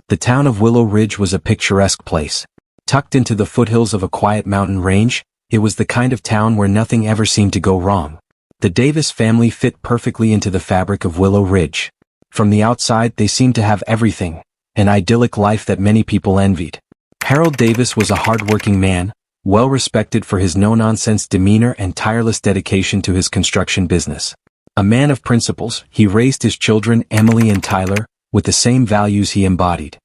The town of Willow Ridge was a picturesque place. Tucked into the foothills of a quiet mountain range, it was the kind of town where nothing ever seemed to go wrong. The Davis family fit perfectly into the fabric of Willow Ridge. From the outside they seemed to have everything, an idyllic life that many people envied. Harold Davis was a hard-working man, well respected for his no-nonsense demeanor and tireless dedication to his construction business. A man of principles, he raised his children, Emily and Tyler, with the same values he embodied.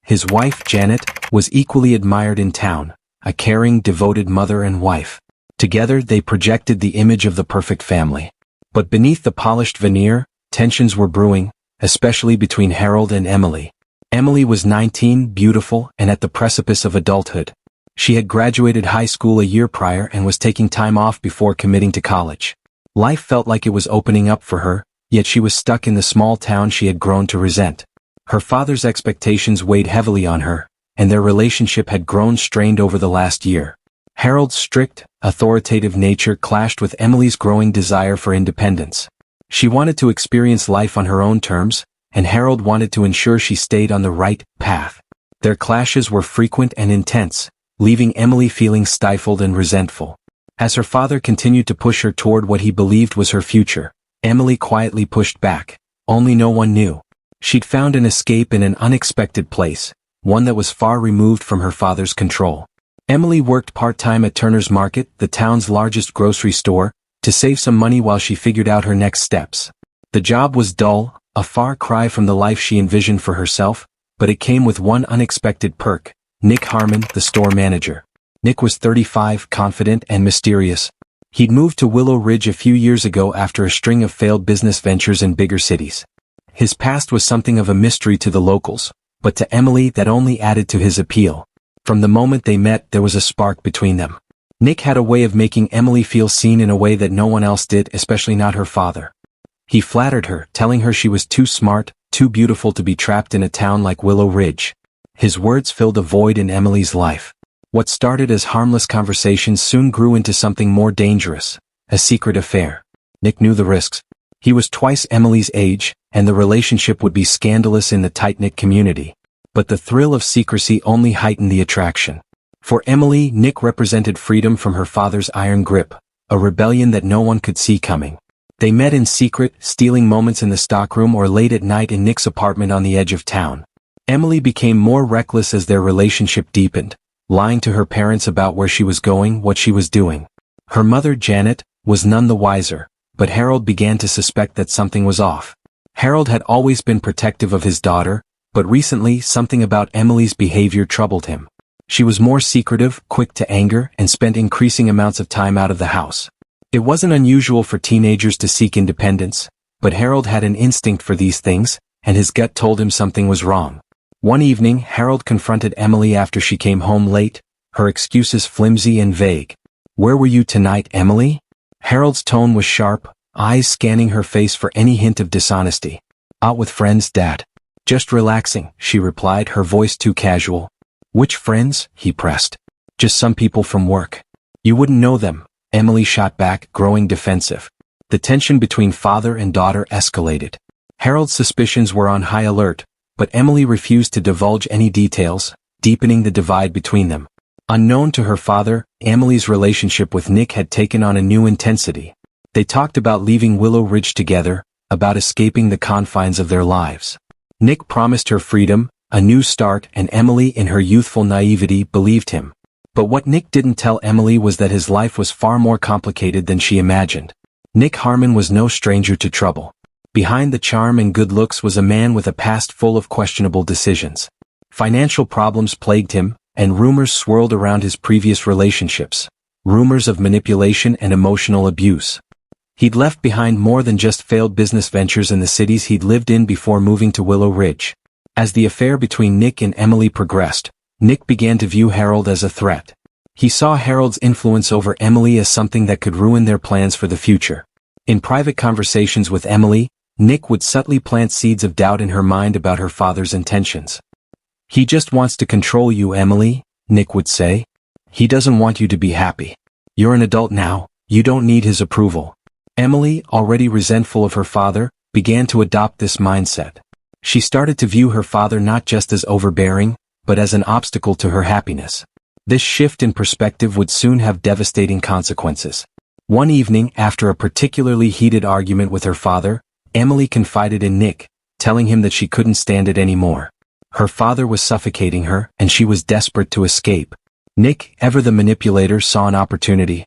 His wife, Janet, was equally admired in town, a caring, devoted mother and wife. Together they projected the image of the perfect family. But beneath the polished veneer, tensions were brewing, especially between Harold and Emily. Emily was 19, beautiful, and at the precipice of adulthood. She had graduated high school a year prior and was taking time off before committing to college. Life felt like it was opening up for her, yet she was stuck in the small town she had grown to resent. Her father's expectations weighed heavily on her, and their relationship had grown strained over the last year. Harold's strict, authoritative nature clashed with Emily's growing desire for independence. She wanted to experience life on her own terms, and Harold wanted to ensure she stayed on the right path. Their clashes were frequent and intense, leaving Emily feeling stifled and resentful. As her father continued to push her toward what he believed was her future, Emily quietly pushed back. Only no one knew. She'd found an escape in an unexpected place, one that was far removed from her father's control. Emily worked part-time at Turner's Market, the town's largest grocery store, to save some money while she figured out her next steps. The job was dull, a far cry from the life she envisioned for herself, but it came with one unexpected perk: Nick Harmon, the store manager. Nick was 35, confident and mysterious. He'd moved to Willow Ridge a few years ago after a string of failed business ventures in bigger cities. His past was something of a mystery to the locals, but to Emily that only added to his appeal. From the moment they met, there was a spark between them. Nick had a way of making Emily feel seen in a way that no one else did, especially not her father. He flattered her, telling her she was too smart, too beautiful to be trapped in a town like Willow Ridge. His words filled a void in Emily's life. What started as harmless conversations soon grew into something more dangerous, a secret affair. Nick knew the risks. He was twice Emily's age, and the relationship would be scandalous in the tight-knit community. But the thrill of secrecy only heightened the attraction. For Emily, Nick represented freedom from her father's iron grip, a rebellion that no one could see coming. They met in secret, stealing moments in the stockroom or late at night in Nick's apartment on the edge of town. Emily became more reckless as their relationship deepened, lying to her parents about where she was going, what she was doing. Her mother, Janet, was none the wiser, but Harold began to suspect that something was off. Harold had always been protective of his daughter, but recently something about Emily's behavior troubled him. She was more secretive, quick to anger, and spent increasing amounts of time out of the house. It wasn't unusual for teenagers to seek independence, but Harold had an instinct for these things, and his gut told him something was wrong. One evening, Harold confronted Emily after she came home late, her excuses flimsy and vague. "Where were you tonight, Emily?" Harold's tone was sharp, eyes scanning her face for any hint of dishonesty. "Out with friends, Dad." "Just relaxing," she replied, her voice too casual. "Which friends?" he pressed. "Just some people from work." "You wouldn't know them," Emily shot back, growing defensive. The tension between father and daughter escalated. Harold's suspicions were on high alert, but Emily refused to divulge any details, deepening the divide between them. Unknown to her father, Emily's relationship with Nick had taken on a new intensity. They talked about leaving Willow Ridge together, about escaping the confines of their lives. Nick promised her freedom, a new start, and Emily, in her youthful naivety, believed him. But what Nick didn't tell Emily was that his life was far more complicated than she imagined. Nick Harmon was no stranger to trouble. Behind the charm and good looks was a man with a past full of questionable decisions. Financial problems plagued him, and rumors swirled around his previous relationships. Rumors of manipulation and emotional abuse. He'd left behind more than just failed business ventures in the cities he'd lived in before moving to Willow Ridge. As the affair between Nick and Emily progressed, Nick began to view Harold as a threat. He saw Harold's influence over Emily as something that could ruin their plans for the future. In private conversations with Emily, Nick would subtly plant seeds of doubt in her mind about her father's intentions. "He just wants to control you, Emily," Nick would say. "He doesn't want you to be happy. You're an adult now, you don't need his approval." Emily, already resentful of her father, began to adopt this mindset. She started to view her father not just as overbearing, but as an obstacle to her happiness. This shift in perspective would soon have devastating consequences. One evening, after a particularly heated argument with her father, Emily confided in Nick, telling him that she couldn't stand it anymore. Her father was suffocating her, and she was desperate to escape. Nick, ever the manipulator, saw an opportunity.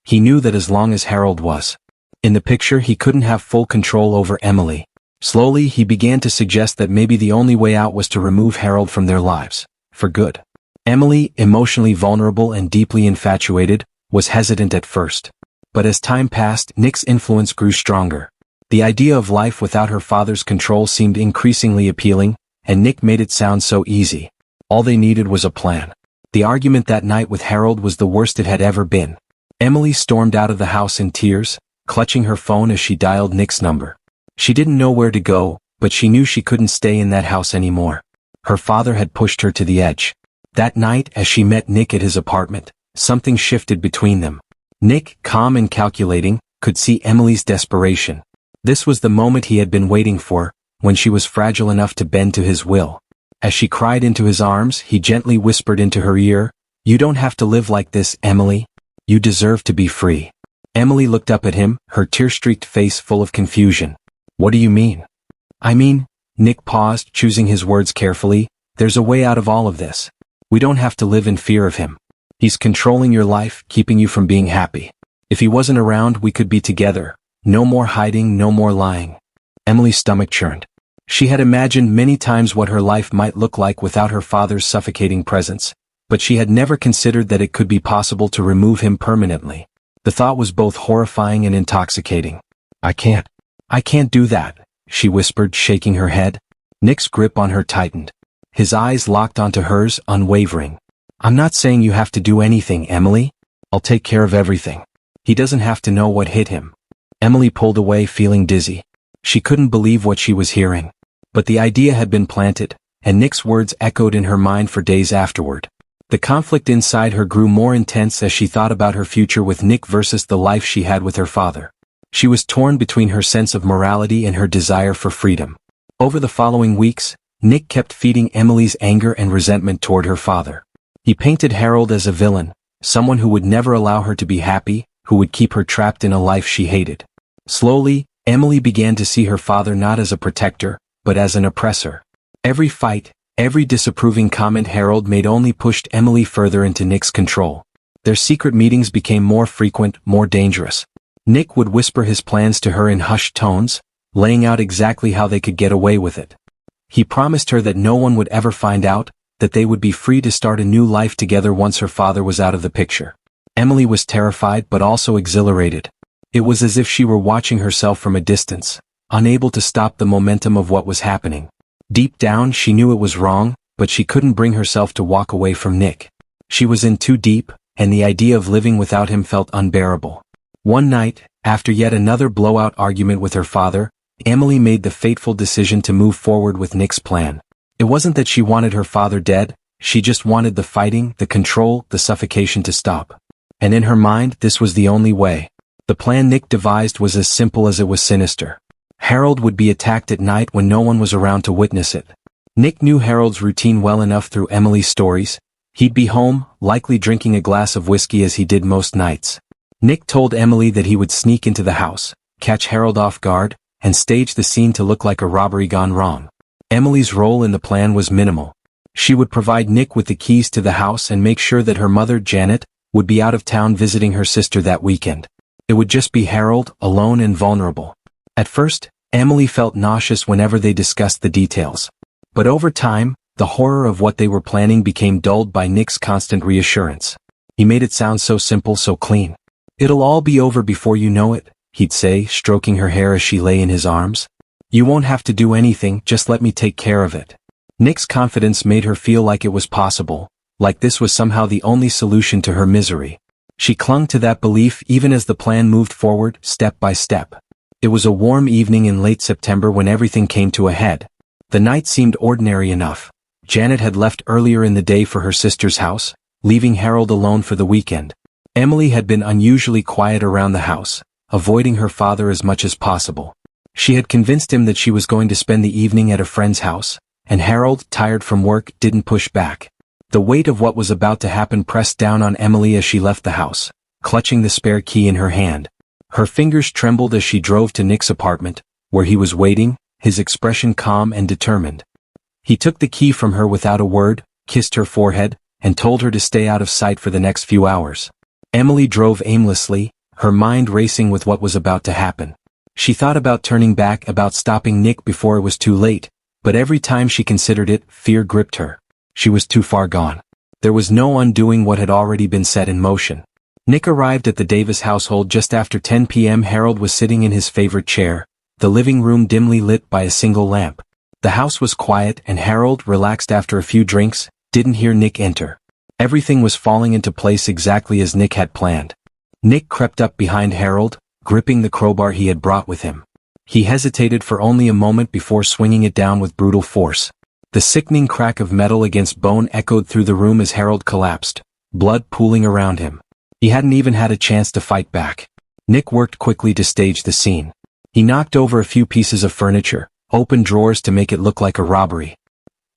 He knew that as long as Harold was in the picture, he couldn't have full control over Emily. Slowly, he began to suggest that maybe the only way out was to remove Harold from their lives, for good. Emily, emotionally vulnerable and deeply infatuated, was hesitant at first. But as time passed, Nick's influence grew stronger. The idea of life without her father's control seemed increasingly appealing, and Nick made it sound so easy. All they needed was a plan. The argument that night with Harold was the worst it had ever been. Emily stormed out of the house in tears, clutching her phone as she dialed Nick's number. She didn't know where to go, but she knew she couldn't stay in that house anymore. Her father had pushed her to the edge. That night, as she met Nick at his apartment, something shifted between them. Nick, calm and calculating, could see Emily's desperation. This was the moment he had been waiting for, when she was fragile enough to bend to his will. As she cried into his arms, he gently whispered into her ear, "You don't have to live like this, Emily. You deserve to be free." Emily looked up at him, her tear-streaked face full of confusion. "What do you mean?" "I mean," Nick paused, choosing his words carefully, "there's a way out of all of this. We don't have to live in fear of him. He's controlling your life, keeping you from being happy. If he wasn't around, we could be together. No more hiding, no more lying." Emily's stomach churned. She had imagined many times what her life might look like without her father's suffocating presence, but she had never considered that it could be possible to remove him permanently. The thought was both horrifying and intoxicating. I can't do that," she whispered, shaking her head. Nick's grip on her tightened. His eyes locked onto hers, unwavering. "I'm not saying you have to do anything, Emily. I'll take care of everything. He doesn't have to know what hit him." Emily pulled away, feeling dizzy. She couldn't believe what she was hearing. But the idea had been planted, and Nick's words echoed in her mind for days afterward. The conflict inside her grew more intense as she thought about her future with Nick versus the life she had with her father. She was torn between her sense of morality and her desire for freedom. Over the following weeks, Nick kept feeding Emily's anger and resentment toward her father. He painted Harold as a villain, someone who would never allow her to be happy, who would keep her trapped in a life she hated. Slowly, Emily began to see her father not as a protector, but as an oppressor. Every fight, every disapproving comment Harold made only pushed Emily further into Nick's control. Their secret meetings became more frequent, more dangerous. Nick would whisper his plans to her in hushed tones, laying out exactly how they could get away with it. He promised her that no one would ever find out, that they would be free to start a new life together once her father was out of the picture. Emily was terrified but also exhilarated. It was as if she were watching herself from a distance, unable to stop the momentum of what was happening. Deep down, she knew it was wrong, but she couldn't bring herself to walk away from Nick. She was in too deep, and the idea of living without him felt unbearable. One night, after yet another blowout argument with her father, Emily made the fateful decision to move forward with Nick's plan. It wasn't that she wanted her father dead, she just wanted the fighting, the control, the suffocation to stop. And in her mind, this was the only way. The plan Nick devised was as simple as it was sinister. Harold would be attacked at night when no one was around to witness it. Nick knew Harold's routine well enough through Emily's stories. He'd be home, likely drinking a glass of whiskey as he did most nights. Nick told Emily that he would sneak into the house, catch Harold off guard, and stage the scene to look like a robbery gone wrong. Emily's role in the plan was minimal. She would provide Nick with the keys to the house and make sure that her mother, Janet, would be out of town visiting her sister that weekend. It would just be Harold, alone and vulnerable. At first, Emily felt nauseous whenever they discussed the details. But over time, the horror of what they were planning became dulled by Nick's constant reassurance. He made it sound so simple, so clean. "It'll all be over before you know it," he'd say, stroking her hair as she lay in his arms. "You won't have to do anything, just let me take care of it." Nick's confidence made her feel like it was possible, like this was somehow the only solution to her misery. She clung to that belief even as the plan moved forward, step by step. It was a warm evening in late September when everything came to a head. The night seemed ordinary enough. Janet had left earlier in the day for her sister's house, leaving Harold alone for the weekend. Emily had been unusually quiet around the house, avoiding her father as much as possible. She had convinced him that she was going to spend the evening at a friend's house, and Harold, tired from work, didn't push back. The weight of what was about to happen pressed down on Emily as she left the house, clutching the spare key in her hand. Her fingers trembled as she drove to Nick's apartment, where he was waiting, his expression calm and determined. He took the key from her without a word, kissed her forehead, and told her to stay out of sight for the next few hours. Emily drove aimlessly, her mind racing with what was about to happen. She thought about turning back, about stopping Nick before it was too late, but every time she considered it, fear gripped her. She was too far gone. There was no undoing what had already been set in motion. Nick arrived at the Davis household just after 10 p.m. Harold was sitting in his favorite chair, the living room dimly lit by a single lamp. The house was quiet and Harold, relaxed after a few drinks, didn't hear Nick enter. Everything was falling into place exactly as Nick had planned. Nick crept up behind Harold, gripping the crowbar he had brought with him. He hesitated for only a moment before swinging it down with brutal force. The sickening crack of metal against bone echoed through the room as Harold collapsed, blood pooling around him. He hadn't even had a chance to fight back. Nick worked quickly to stage the scene. He knocked over a few pieces of furniture, opened drawers to make it look like a robbery.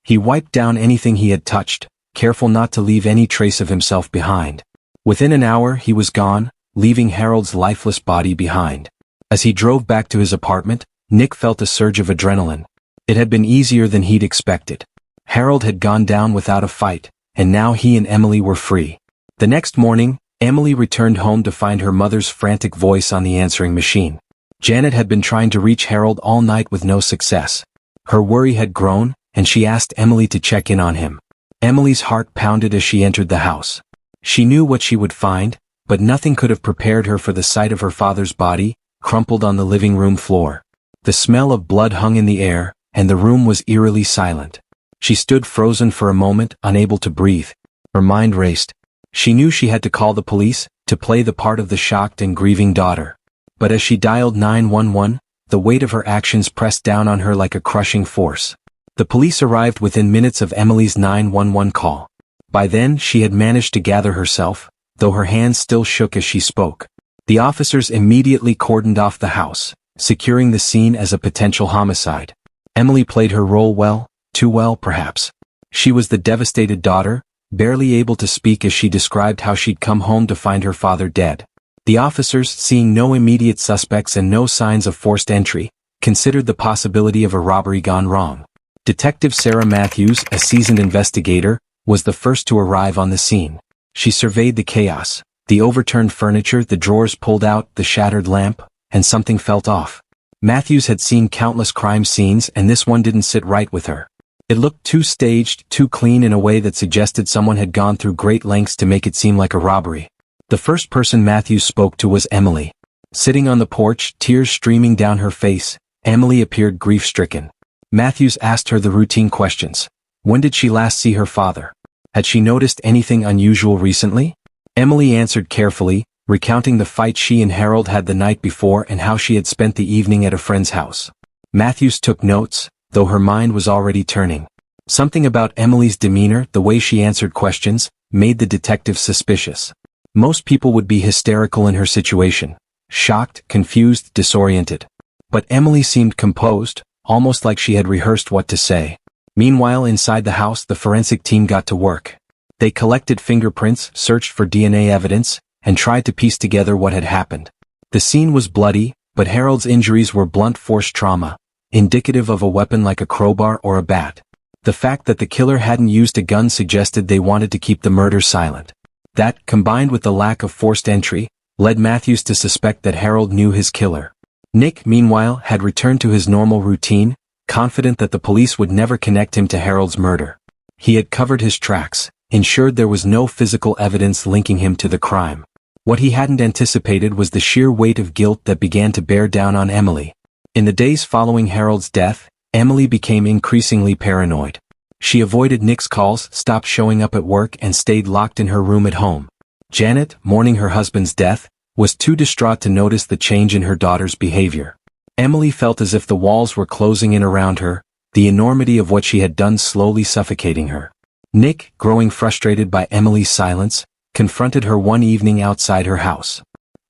He wiped down anything he had touched, careful not to leave any trace of himself behind. Within an hour he was gone, leaving Harold's lifeless body behind. As he drove back to his apartment, Nick felt a surge of adrenaline. It had been easier than he'd expected. Harold had gone down without a fight, and now he and Emily were free. The next morning, Emily returned home to find her mother's frantic voice on the answering machine. Janet had been trying to reach Harold all night with no success. Her worry had grown, and she asked Emily to check in on him. Emily's heart pounded as she entered the house. She knew what she would find, but nothing could have prepared her for the sight of her father's body, crumpled on the living room floor. The smell of blood hung in the air, and the room was eerily silent. She stood frozen for a moment, unable to breathe. Her mind raced. She knew she had to call the police, to play the part of the shocked and grieving daughter. But as she dialed 911, the weight of her actions pressed down on her like a crushing force. The police arrived within minutes of Emily's 911 call. By then, she had managed to gather herself, though her hands still shook as she spoke. The officers immediately cordoned off the house, securing the scene as a potential homicide. Emily played her role well, too well perhaps. She was the devastated daughter, barely able to speak as she described how she'd come home to find her father dead. The officers, seeing no immediate suspects and no signs of forced entry, considered the possibility of a robbery gone wrong. Detective Sarah Matthews, a seasoned investigator, was the first to arrive on the scene. She surveyed the chaos, the overturned furniture, the drawers pulled out, the shattered lamp, and something felt off. Matthews had seen countless crime scenes and this one didn't sit right with her. It looked too staged, too clean in a way that suggested someone had gone through great lengths to make it seem like a robbery. The first person Matthews spoke to was Emily. Sitting on the porch, tears streaming down her face, Emily appeared grief-stricken. Matthews asked her the routine questions. When did she last see her father? Had she noticed anything unusual recently? Emily answered carefully, recounting the fight she and Harold had the night before and how she had spent the evening at a friend's house. Matthews took notes, though her mind was already turning. Something about Emily's demeanor, the way she answered questions, made the detective suspicious. Most people would be hysterical in her situation, shocked, confused, disoriented. But Emily seemed composed, almost like she had rehearsed what to say. Meanwhile, inside the house, the forensic team got to work. They collected fingerprints, searched for DNA evidence, and tried to piece together what had happened. The scene was bloody, but Harold's injuries were blunt force trauma, indicative of a weapon like a crowbar or a bat. The fact that the killer hadn't used a gun suggested they wanted to keep the murder silent. That, combined with the lack of forced entry, led Matthews to suspect that Harold knew his killer. Nick, meanwhile, had returned to his normal routine, confident that the police would never connect him to Harold's murder. He had covered his tracks, ensured there was no physical evidence linking him to the crime. What he hadn't anticipated was the sheer weight of guilt that began to bear down on Emily. In the days following Harold's death, Emily became increasingly paranoid. She avoided Nick's calls, stopped showing up at work, and stayed locked in her room at home. Janet, mourning her husband's death, was too distraught to notice the change in her daughter's behavior. Emily felt as if the walls were closing in around her, the enormity of what she had done slowly suffocating her. Nick, growing frustrated by Emily's silence, confronted her one evening outside her house.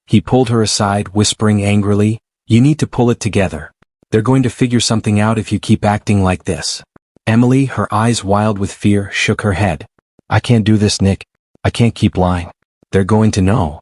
He pulled her aside, whispering angrily, "You need to pull it together. They're going to figure something out if you keep acting like this. Emily, her eyes wild with fear, shook her head. I can't do this, Nick. I can't keep lying. They're going to know.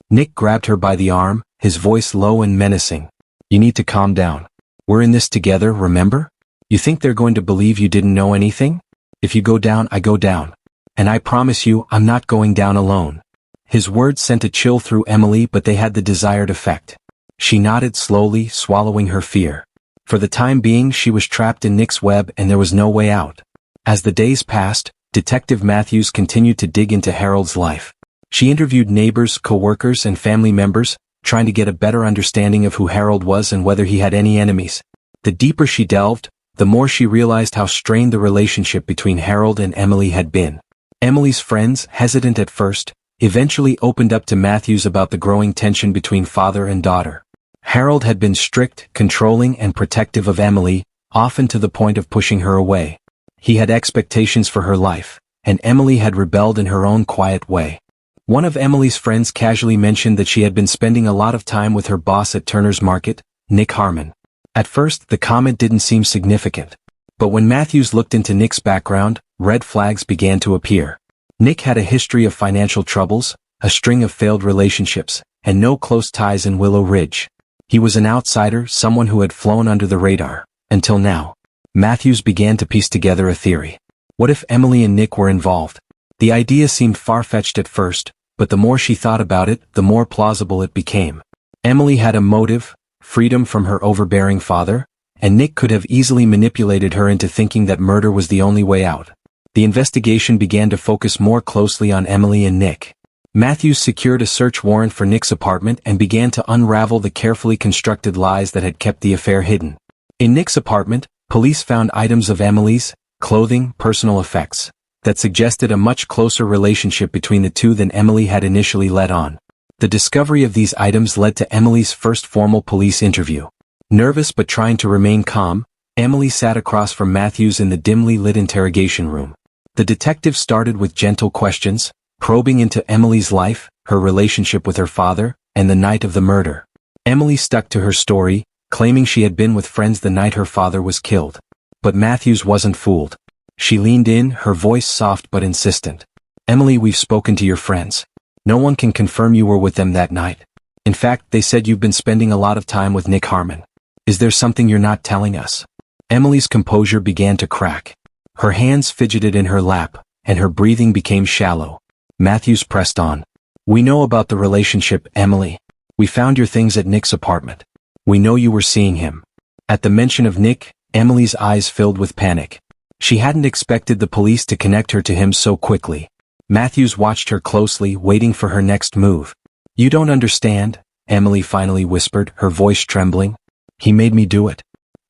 Nick grabbed her by the arm, his voice low and menacing. You need to calm down. We're in this together, remember? You think they're going to believe you didn't know anything? If you go down, I go down. And I promise you, I'm not going down alone. His words sent a chill through Emily, but they had the desired effect. She nodded slowly, swallowing her fear. For the time being, she was trapped in Nick's web and there was no way out. As the days passed, Detective Matthews continued to dig into Harold's life. She interviewed neighbors, co-workers, and family members, trying to get a better understanding of who Harold was and whether he had any enemies. The deeper she delved, the more she realized how strained the relationship between Harold and Emily had been. Emily's friends, hesitant at first, eventually opened up to Matthews about the growing tension between father and daughter. Harold had been strict, controlling, and protective of Emily, often to the point of pushing her away. He had expectations for her life, and Emily had rebelled in her own quiet way. One of Emily's friends casually mentioned that she had been spending a lot of time with her boss at Turner's Market, Nick Harmon. At first, the comment didn't seem significant. But when Matthews looked into Nick's background, red flags began to appear. Nick had a history of financial troubles, a string of failed relationships, and no close ties in Willow Ridge. He was an outsider, someone who had flown under the radar. Until now. Matthews began to piece together a theory. What if Emily and Nick were involved? The idea seemed far-fetched at first, but the more she thought about it, the more plausible it became. Emily had a motive, freedom from her overbearing father, and Nick could have easily manipulated her into thinking that murder was the only way out. The investigation began to focus more closely on Emily and Nick. Matthews secured a search warrant for Nick's apartment and began to unravel the carefully constructed lies that had kept the affair hidden. In Nick's apartment, police found items of Emily's, clothing, personal effects, that suggested a much closer relationship between the two than Emily had initially let on. The discovery of these items led to Emily's first formal police interview. Nervous but trying to remain calm, Emily sat across from Matthews in the dimly lit interrogation room. The detective started with gentle questions, probing into Emily's life, her relationship with her father, and the night of the murder. Emily stuck to her story, claiming she had been with friends the night her father was killed. But Matthews wasn't fooled. She leaned in, her voice soft but insistent. Emily, we've spoken to your friends. No one can confirm you were with them that night. In fact, they said you've been spending a lot of time with Nick Harmon. Is there something you're not telling us? Emily's composure began to crack. Her hands fidgeted in her lap, and her breathing became shallow. Matthews pressed on. We know about the relationship, Emily. We found your things at Nick's apartment. We know you were seeing him. At the mention of Nick, Emily's eyes filled with panic. She hadn't expected the police to connect her to him so quickly. Matthews watched her closely, waiting for her next move. You don't understand, Emily finally whispered, her voice trembling. He made me do it.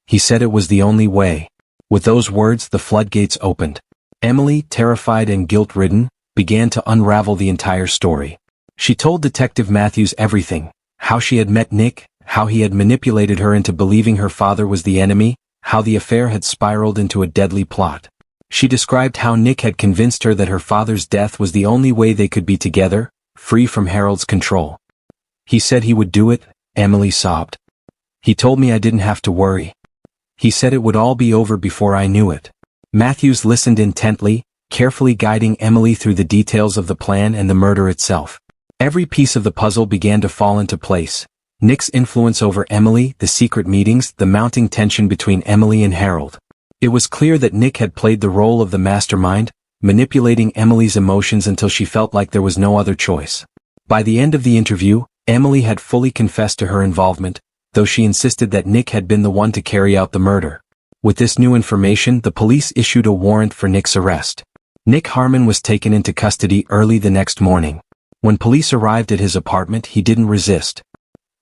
He said it was the only way. With those words, the floodgates opened. Emily, terrified and guilt-ridden, began to unravel the entire story. She told Detective Matthews everything, how she had met Nick, how he had manipulated her into believing her father was the enemy, how the affair had spiraled into a deadly plot. She described how Nick had convinced her that her father's death was the only way they could be together, free from Harold's control. He said he would do it, Emily sobbed. He told me I didn't have to worry. He said it would all be over before I knew it. Matthews listened intently, carefully guiding Emily through the details of the plan and the murder itself. Every piece of the puzzle began to fall into place. Nick's influence over Emily, the secret meetings, the mounting tension between Emily and Harold. It was clear that Nick had played the role of the mastermind, manipulating Emily's emotions until she felt like there was no other choice. By the end of the interview, Emily had fully confessed to her involvement, though she insisted that Nick had been the one to carry out the murder. With this new information, the police issued a warrant for Nick's arrest. Nick Harmon was taken into custody early the next morning. When police arrived at his apartment, he didn't resist.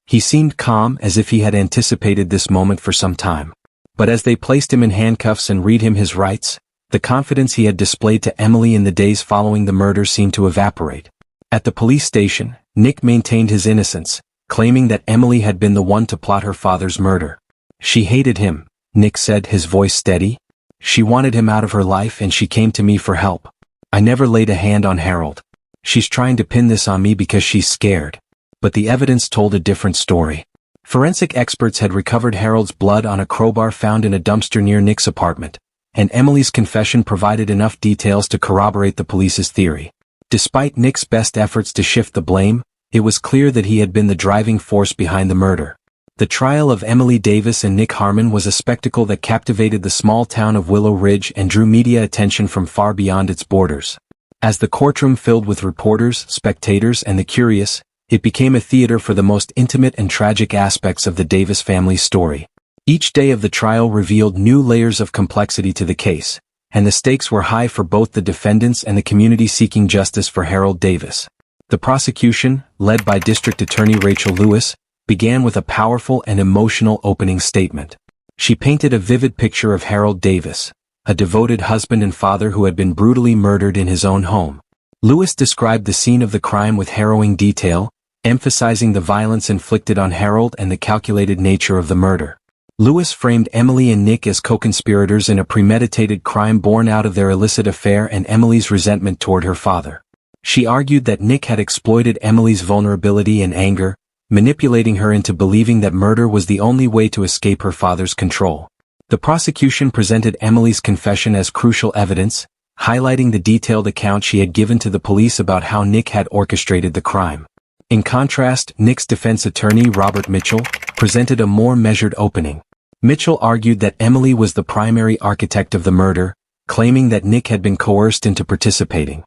He seemed calm, as if he had anticipated this moment for some time. But as they placed him in handcuffs and read him his rights, the confidence he had displayed to Emily in the days following the murder seemed to evaporate. At the police station, Nick maintained his innocence, claiming that Emily had been the one to plot her father's murder. She hated him, Nick said, his voice steady. She wanted him out of her life and she came to me for help. I never laid a hand on Harold. She's trying to pin this on me because she's scared. But the evidence told a different story. Forensic experts had recovered Harold's blood on a crowbar found in a dumpster near Nick's apartment, and Emily's confession provided enough details to corroborate the police's theory. Despite Nick's best efforts to shift the blame, it was clear that he had been the driving force behind the murder. The trial of Emily Davis and Nick Harmon was a spectacle that captivated the small town of Willow Ridge and drew media attention from far beyond its borders. As the courtroom filled with reporters, spectators, and the curious, it became a theater for the most intimate and tragic aspects of the Davis family's story. Each day of the trial revealed new layers of complexity to the case, and the stakes were high for both the defendants and the community seeking justice for Harold Davis. The prosecution, led by District Attorney Rachel Lewis, began with a powerful and emotional opening statement. She painted a vivid picture of Harold Davis, a devoted husband and father who had been brutally murdered in his own home. Lewis described the scene of the crime with harrowing detail, emphasizing the violence inflicted on Harold and the calculated nature of the murder. Lewis framed Emily and Nick as co-conspirators in a premeditated crime born out of their illicit affair and Emily's resentment toward her father. She argued that Nick had exploited Emily's vulnerability and anger, manipulating her into believing that murder was the only way to escape her father's control. The prosecution presented Emily's confession as crucial evidence, highlighting the detailed account she had given to the police about how Nick had orchestrated the crime. In contrast, Nick's defense attorney Robert Mitchell presented a more measured opening. Mitchell argued that Emily was the primary architect of the murder, claiming that Nick had been coerced into participating.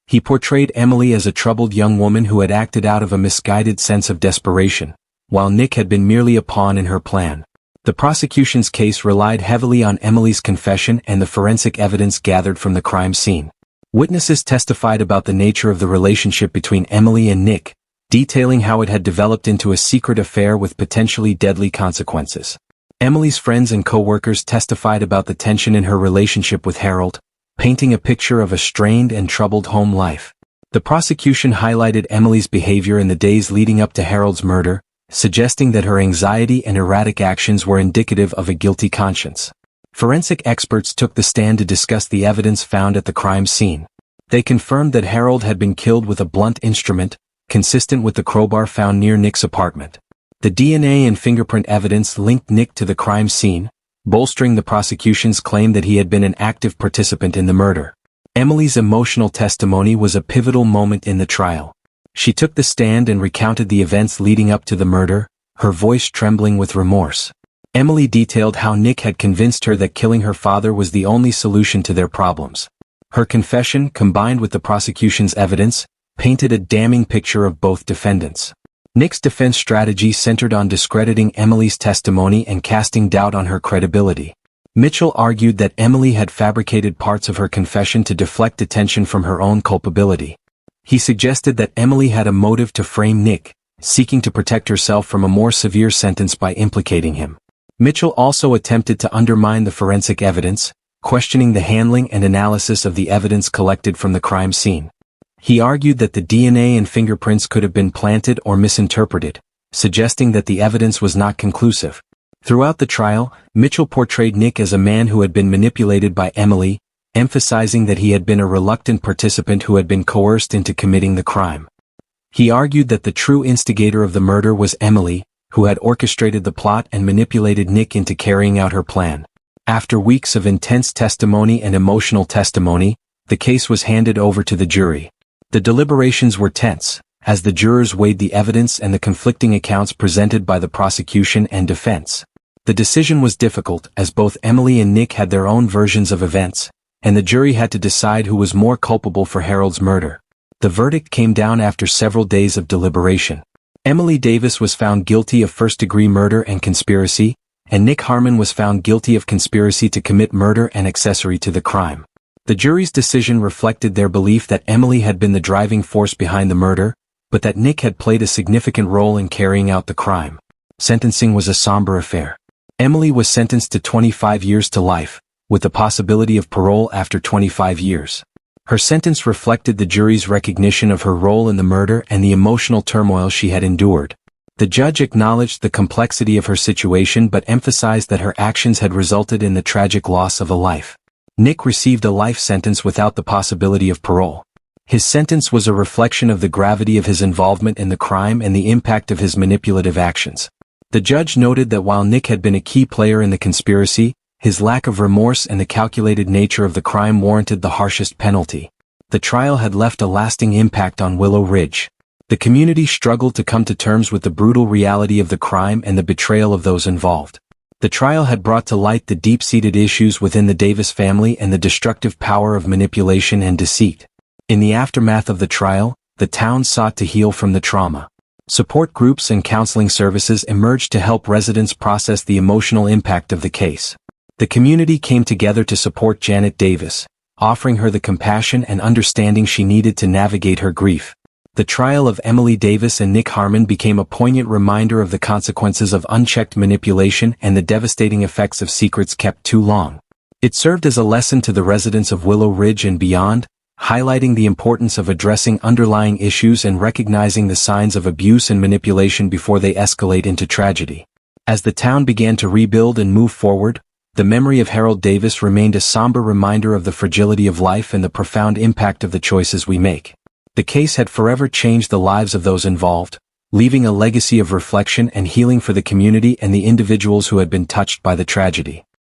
He portrayed Emily as a troubled young woman who had acted out of a misguided sense of desperation, while Nick had been merely a pawn in her plan. The prosecution's case relied heavily on Emily's confession and the forensic evidence gathered from the crime scene. Witnesses testified about the nature of the relationship between Emily and Nick, detailing how it had developed into a secret affair with potentially deadly consequences. Emily's friends and co-workers testified about the tension in her relationship with Harold, painting a picture of a strained and troubled home life. The prosecution highlighted Emily's behavior in the days leading up to Harold's murder, suggesting that her anxiety and erratic actions were indicative of a guilty conscience. Forensic experts took the stand to discuss the evidence found at the crime scene. They confirmed that Harold had been killed with a blunt instrument, consistent with the crowbar found near Nick's apartment. The DNA and fingerprint evidence linked Nick to the crime scene, bolstering the prosecution's claim that he had been an active participant in the murder. Emily's emotional testimony was a pivotal moment in the trial. She took the stand and recounted the events leading up to the murder, her voice trembling with remorse. Emily detailed how Nick had convinced her that killing her father was the only solution to their problems. Her confession, combined with the prosecution's evidence, painted a damning picture of both defendants. Nick's defense strategy centered on discrediting Emily's testimony and casting doubt on her credibility. Mitchell argued that Emily had fabricated parts of her confession to deflect attention from her own culpability. He suggested that Emily had a motive to frame Nick, seeking to protect herself from a more severe sentence by implicating him. Mitchell also attempted to undermine the forensic evidence, questioning the handling and analysis of the evidence collected from the crime scene. He argued that the DNA and fingerprints could have been planted or misinterpreted, suggesting that the evidence was not conclusive. Throughout the trial, Mitchell portrayed Nick as a man who had been manipulated by Emily, emphasizing that he had been a reluctant participant who had been coerced into committing the crime. He argued that the true instigator of the murder was Emily, who had orchestrated the plot and manipulated Nick into carrying out her plan. After weeks of intense testimony and emotional testimony, the case was handed over to the jury. The deliberations were tense, as the jurors weighed the evidence and the conflicting accounts presented by the prosecution and defense. The decision was difficult as both Emily and Nick had their own versions of events, and the jury had to decide who was more culpable for Harold's murder. The verdict came down after several days of deliberation. Emily Davis was found guilty of first-degree murder and conspiracy, and Nick Harmon was found guilty of conspiracy to commit murder and accessory to the crime. The jury's decision reflected their belief that Emily had been the driving force behind the murder, but that Nick had played a significant role in carrying out the crime. Sentencing was a somber affair. Emily was sentenced to 25 years to life, with the possibility of parole after 25 years. Her sentence reflected the jury's recognition of her role in the murder and the emotional turmoil she had endured. The judge acknowledged the complexity of her situation but emphasized that her actions had resulted in the tragic loss of a life. Nick received a life sentence without the possibility of parole. His sentence was a reflection of the gravity of his involvement in the crime and the impact of his manipulative actions. The judge noted that while Nick had been a key player in the conspiracy, his lack of remorse and the calculated nature of the crime warranted the harshest penalty. The trial had left a lasting impact on Willow Ridge. The community struggled to come to terms with the brutal reality of the crime and the betrayal of those involved. The trial had brought to light the deep-seated issues within the Davis family and the destructive power of manipulation and deceit. In the aftermath of the trial, the town sought to heal from the trauma. Support groups and counseling services emerged to help residents process the emotional impact of the case. The community came together to support Janet Davis, offering her the compassion and understanding she needed to navigate her grief. The trial of Emily Davis and Nick Harmon became a poignant reminder of the consequences of unchecked manipulation and the devastating effects of secrets kept too long. It served as a lesson to the residents of Willow Ridge and beyond, highlighting the importance of addressing underlying issues and recognizing the signs of abuse and manipulation before they escalate into tragedy. As the town began to rebuild and move forward, the memory of Harold Davis remained a somber reminder of the fragility of life and the profound impact of the choices we make. The case had forever changed the lives of those involved, leaving a legacy of reflection and healing for the community and the individuals who had been touched by the tragedy.